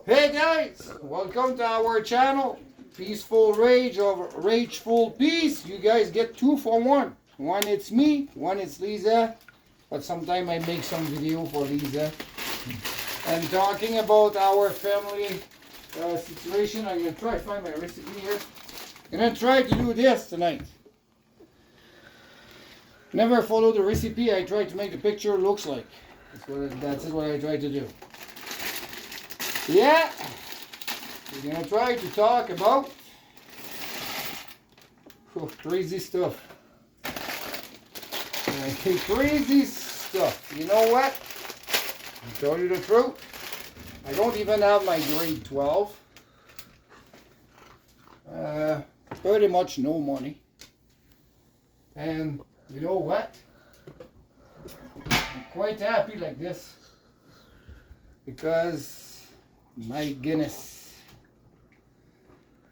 Hey guys, welcome to our channel. Peaceful Rage of Rageful Peace. You guys get 2 for 1. One it's me, one it's Lisa. But sometime I make some video for Lisa. And talking about our family situation, I'm going to try to find my recipe here. I'm going to try to do this tonight. Never follow the recipe, I try to make the picture looks like. That's what I try to do. Yeah, we're gonna try to talk about crazy stuff. Crazy stuff. You know what? I'll tell you the truth. I don't even have my grade 12. Pretty much no money. And you know what? I'm quite happy like this. Because my goodness,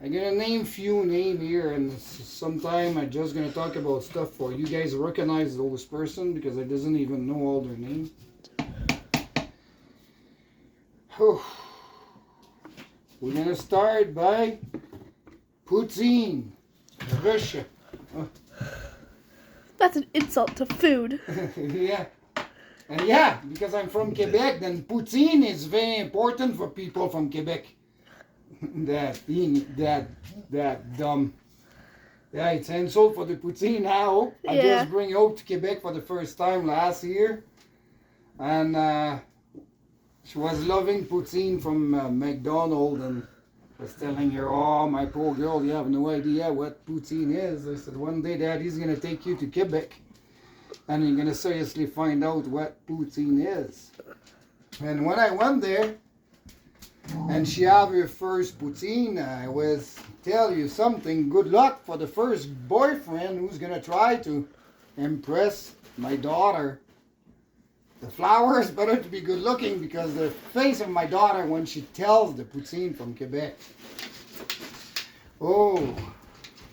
I'm gonna name few names here, and sometime I'm just gonna talk about stuff for you guys recognize those person because I doesn't even know all their names. We're gonna start by poutine, Russia. That's an insult to food. Yeah. And yeah, because I'm from Quebec, then poutine is very important for people from Quebec. that dumb. Yeah, it's an insult for the poutine now. I just bring Hope to Quebec for the first time last year. And she was loving poutine from McDonald's and was telling her, oh, my poor girl, you have no idea what poutine is. I said, one day Daddy's going to take you to Quebec. And you're going to seriously find out what poutine is. And when I went there, and she had her first poutine, I was tell you something, good luck for the first boyfriend who's going to try to impress my daughter. The flowers better to be good looking because the face of my daughter when she tells the poutine from Quebec. Oh.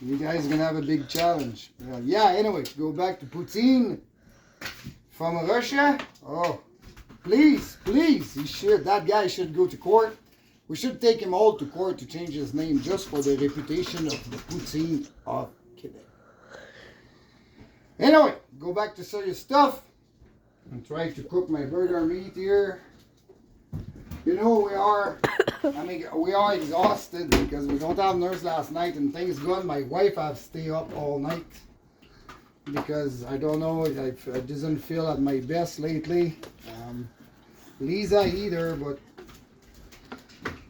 You guys are going to have a big challenge. Yeah, anyway, go back to poutine from Russia. Oh, please, he should. That guy should go to court. We should take him all to court to change his name just for the reputation of the poutine of Quebec. Anyway, go back to serious stuff. I'm trying to cook my burger meat here. You know, we are exhausted because we don't have nurse last night and things gone. My wife have stay up all night because I don't know, I doesn't feel at my best lately. Lisa either, but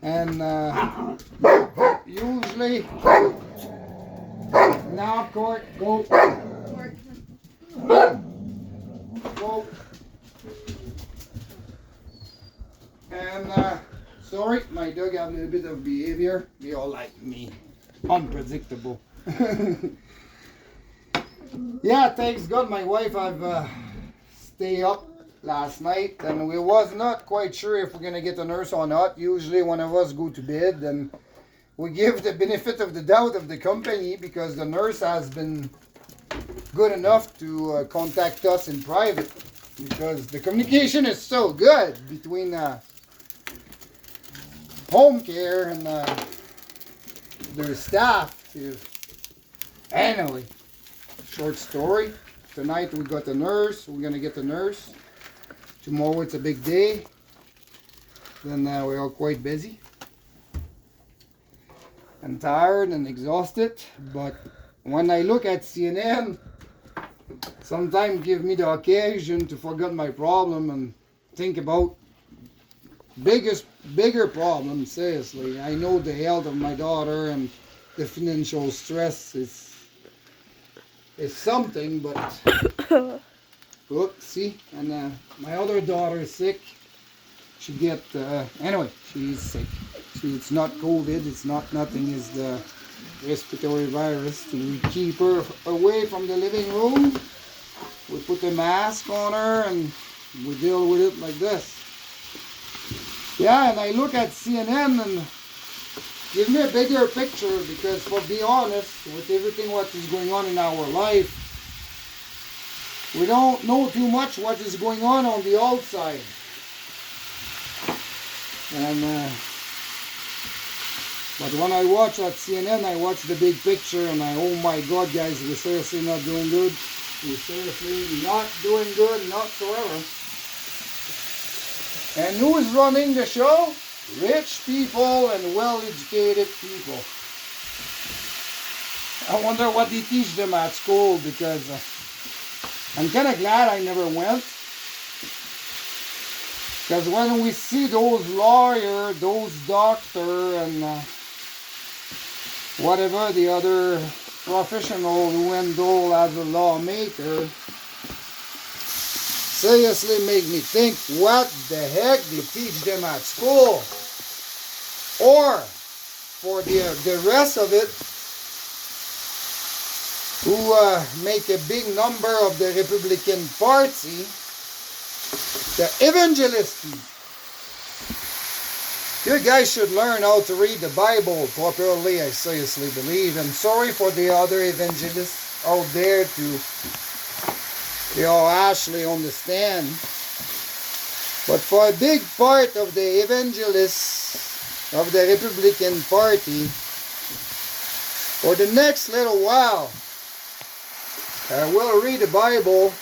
and usually now court go. And sorry, my dog have a little bit of behavior. They all like me. Unpredictable. Yeah, thanks God my wife have stay up last night and we was not quite sure if we're gonna get a nurse or not. Usually one of us go to bed and we give the benefit of the doubt of the company because the nurse has been good enough to contact us in private because the communication is so good between home care and their staff too. Anyway, short story. Tonight we got a nurse. We're gonna get a nurse. Tomorrow it's a big day. Then we're all quite busy. I'm tired and exhausted. But when I look at CNN, sometimes give me the occasion to forget my problem and think about bigger problem. Seriously, I know the health of my daughter and the financial stress is something, but look, see, and my other daughter is sick. She get anyway, she's sick. It's not COVID. It's not nothing. It's the respiratory virus. We keep her away from the living room. We put a mask on her and we deal with it like this. Yeah, and I look at CNN and give me a bigger picture because, for be honest, with everything what is going on in our life, we don't know too much what is going on the outside. And But when I watch at CNN, I watch the big picture and oh my God, guys, we're seriously not doing good. We're seriously not doing good whatsoever. And who's running the show? Rich people and well-educated people. I wonder what they teach them at school, because I'm kind of glad I never went. Because when we see those lawyers, those doctors, and whatever the other professional who enroll as a lawmaker, seriously make me think, what the heck they teach them at school? Or for the rest of it, who make a big number of the Republican Party, the evangelists. You guys should learn how to read the Bible properly, I seriously believe. And sorry for the other evangelists out there they all actually understand. But for a big part of the evangelists of the Republican Party, for the next little while, I will read the Bible,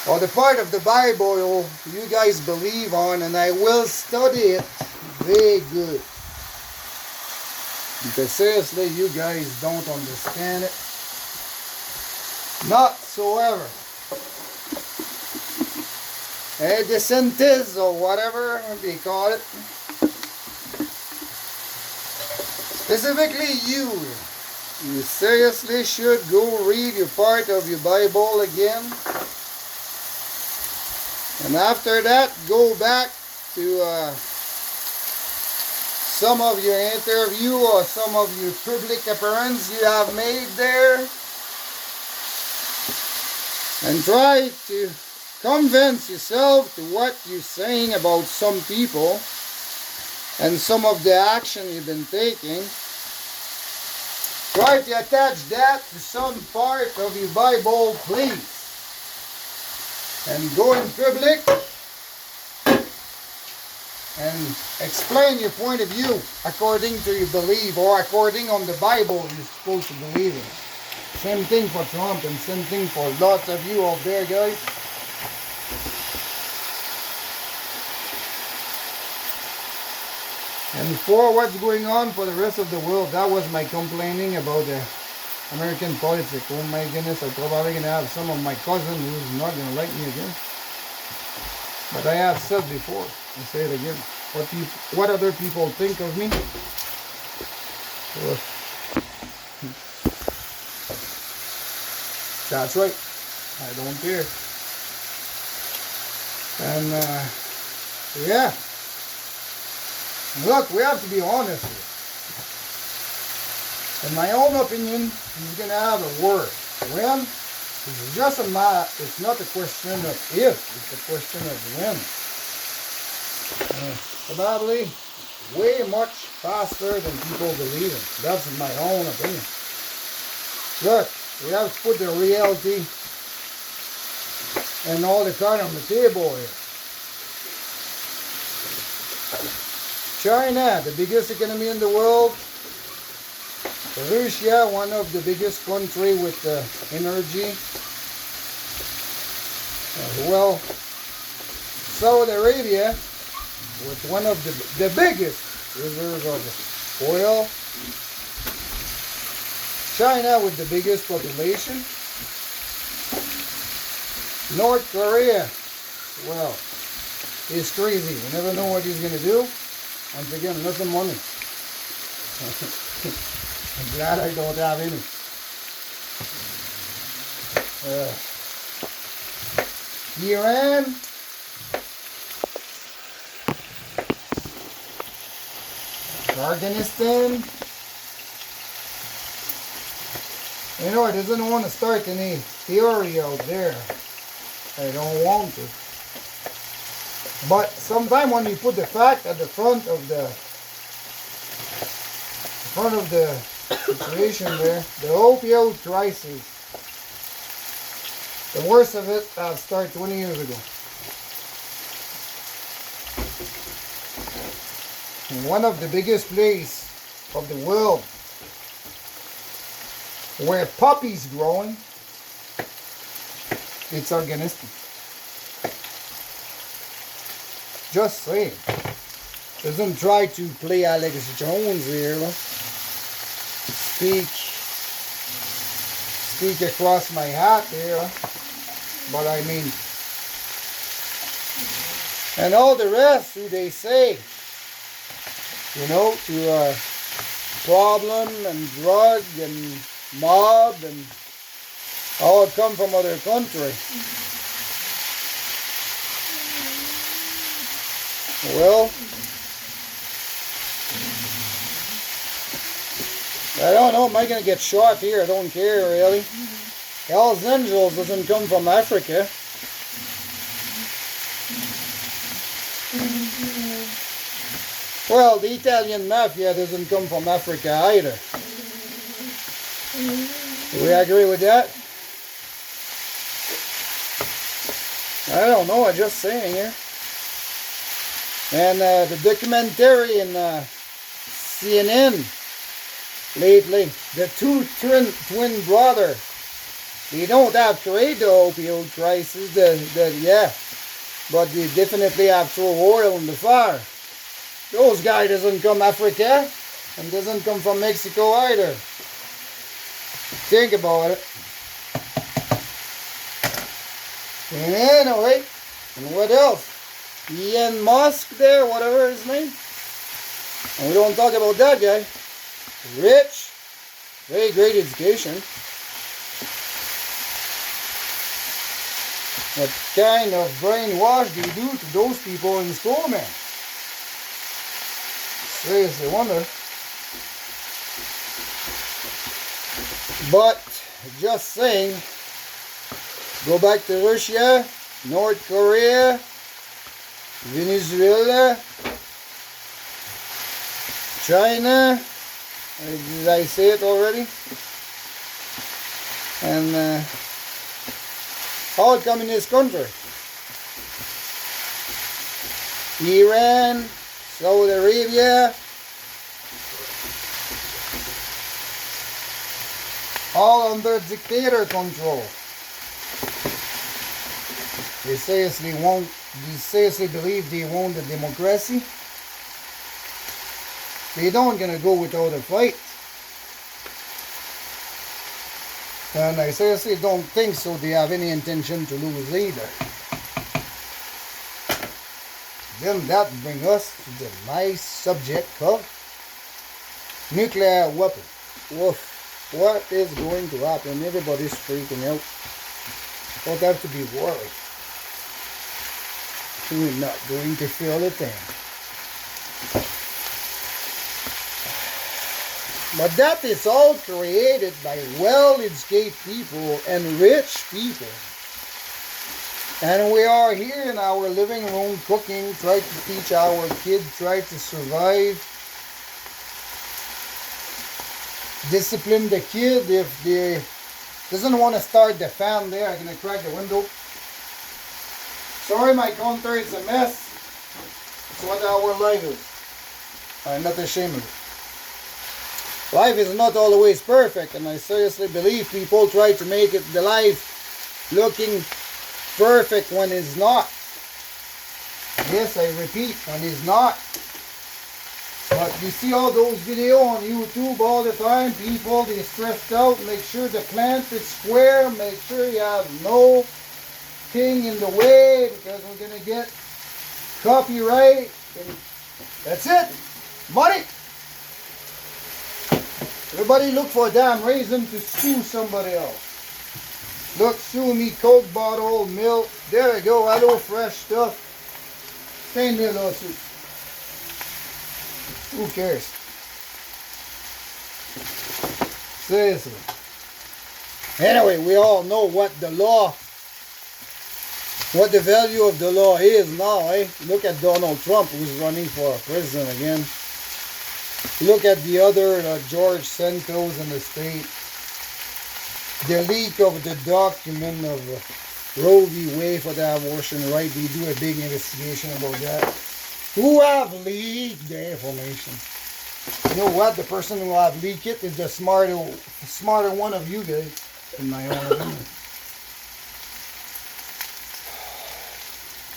or the part of the Bible you guys believe on, and I will study it very good. Because seriously, you guys don't understand it. Not so ever. DeSantis, or whatever they call it. Specifically you seriously should go read your part of your Bible again. And after that, go back to some of your interview or some of your public appearance you have made there. And try to convince yourself to what you're saying about some people and some of the action you've been taking. Try to attach that to some part of your Bible, please. And go in public and explain your point of view according to your belief, or according on the Bible you're supposed to believe in. Same thing for Trump, and same thing for lots of you out there, guys. And for what's going on for the rest of the world, that was my complaining about the American politics. Oh my goodness, I'm probably going to have some of my cousins who's not going to like me again. But I have said before, I say it again, what other people think of me. That's right, I don't care. And yeah, look, we have to be honest here. In my own opinion, he's going to have a word. When? It's just a matter, it's not a question of if, it's a question of when. Probably way much faster than people believe in. That's my own opinion. Look, we have to put the reality and all the cards on the table here. China, the biggest economy in the world. Russia, one of the biggest country with energy. Well, Saudi Arabia, with one of the biggest reserves of oil. China with the biggest population. North Korea, well, he's crazy. You never know what he's going to do. Once again, nothing money. I'm glad I don't have any. Iran. Afghanistan. You know, I doesn't want to start any theory out there. I don't want to. But sometimes when you put the fact at the front of the situation there, the opioid crisis, the worst of it started 20 years ago. one of the biggest places of the world where poppies growing, it's organistic. Just saying. Doesn't try to play Alex Jones here. Speak across my hat here. But I mean, and all the rest who they say, you know, to problem and drug and mob and all come from other country. Well, I don't know, am I going to get shot here? I don't care really. Hell's Angels doesn't come from Africa. Well, the Italian Mafia doesn't come from Africa either. Do we agree with that? I don't know, I'm just saying here. And the documentary in CNN lately, the two twin brothers, they don't have created the opioid crisis, yeah, but they definitely have thrown oil in the fire. Those guys doesn't come Africa and doesn't come from Mexico either. Think about it. And anyway, and what else? Elon Musk there, whatever his name. And we don't talk about that guy. Rich, very great education. What kind of brainwash do you do to those people in school, man? Seriously wonder. But, just saying, go back to Russia, North Korea, Venezuela, China, did I say it already? And all communist countries. Iran, Saudi Arabia, all under dictator control. They seriously believe they want the democracy. They don't gonna go without a fight. And I seriously don't think so they have any intention to lose either. Then that brings us to the nice subject of nuclear weapon. Woof. What is going to happen? Everybody's freaking out. Don't have to be worried. We're not going to feel a thing. But that is all created by well-educated people and rich people. And we are here in our living room cooking, trying to teach our kids, try to survive. Discipline the kid if they doesn't want to start the fan there. I'm going to crack the window. Sorry, my counter is a mess. It's what our life is. I'm not ashamed of it. Life is not always perfect, and I seriously believe people try to make it the life looking perfect when it's not. Yes, I repeat, when it's not. But you see all those videos on YouTube all the time, people, they stressed out, make sure the plant is square, make sure you have no thing in the way, because we're going to get copyright. And that's it. Money. Everybody look for a damn reason to sue somebody else. Look, sue me, Coke bottle, milk. There you go, hello, fresh stuff. Same there, lawsuit. Who cares? Seriously. Anyway, we all know what the law, what the value of the law is now, eh? Look at Donald Trump, who's running for president again. Look at the other George Santos in the state. The leak of the document of Roe v. Wade for the abortion right. They do a big investigation about that. who have leaked the information. You know what? The person who have leaked it is the smarter one of you guys, in my own opinion.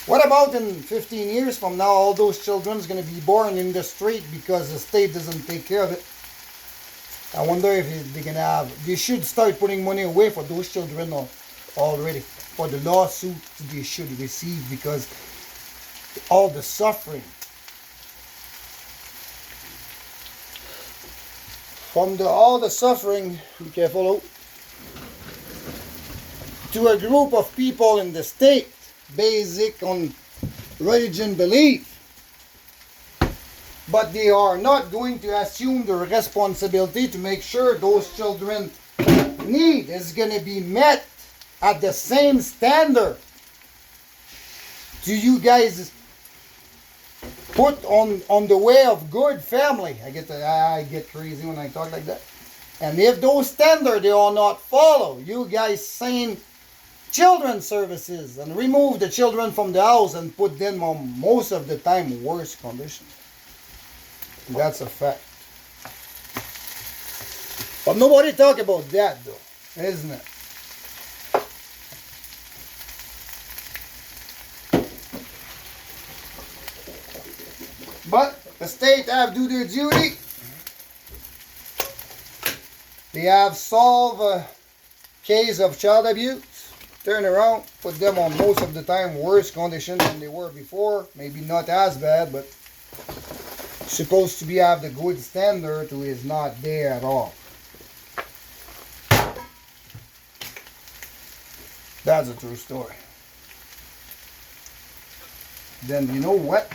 What about in 15 years from now, all those children is going to be born in the street because the state doesn't take care of it? I wonder if they're going to have, they should start putting money away for those children already, for the lawsuit they should receive, because all the suffering. From all the suffering, be careful, to a group of people in the state, basic on religion belief, but they are not going to assume the responsibility to make sure those children need is going to be met at the same standard. Do you guys put on the way of good family? I get crazy when I talk like that. And if those standards they are not followed, you guys saying children's services and remove the children from the house and put them on most of the time worse conditions. That's a fact. But nobody talk about that though, isn't it? But the state have do their duty. They have solved a case of child abuse. Turn around, put them on most of the time worse conditions than they were before. Maybe not as bad, but supposed to be have the good standard who is not there at all. That's a true story. Then you know what?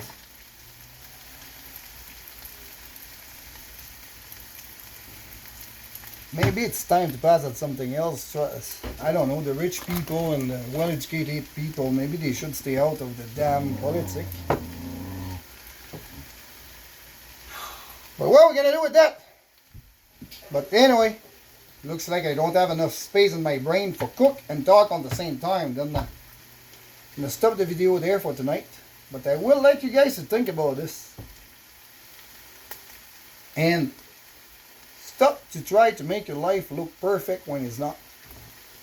Maybe it's time to pass at something else. I don't know, the rich people and the well-educated people, maybe they should stay out of the damn politics. But what are we going to do with that? But anyway, looks like I don't have enough space in my brain for cook and talk on the same time. Then I'm going to stop the video there for tonight. But I will like you guys to think about this. And stop to try to make your life look perfect when it's not.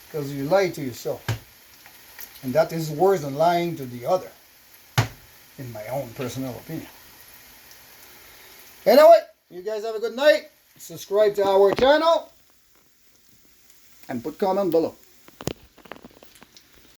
Because you lie to yourself. And that is worse than lying to the other. In my own personal opinion. Anyway, you guys have a good night. Subscribe to our channel. And put comment below.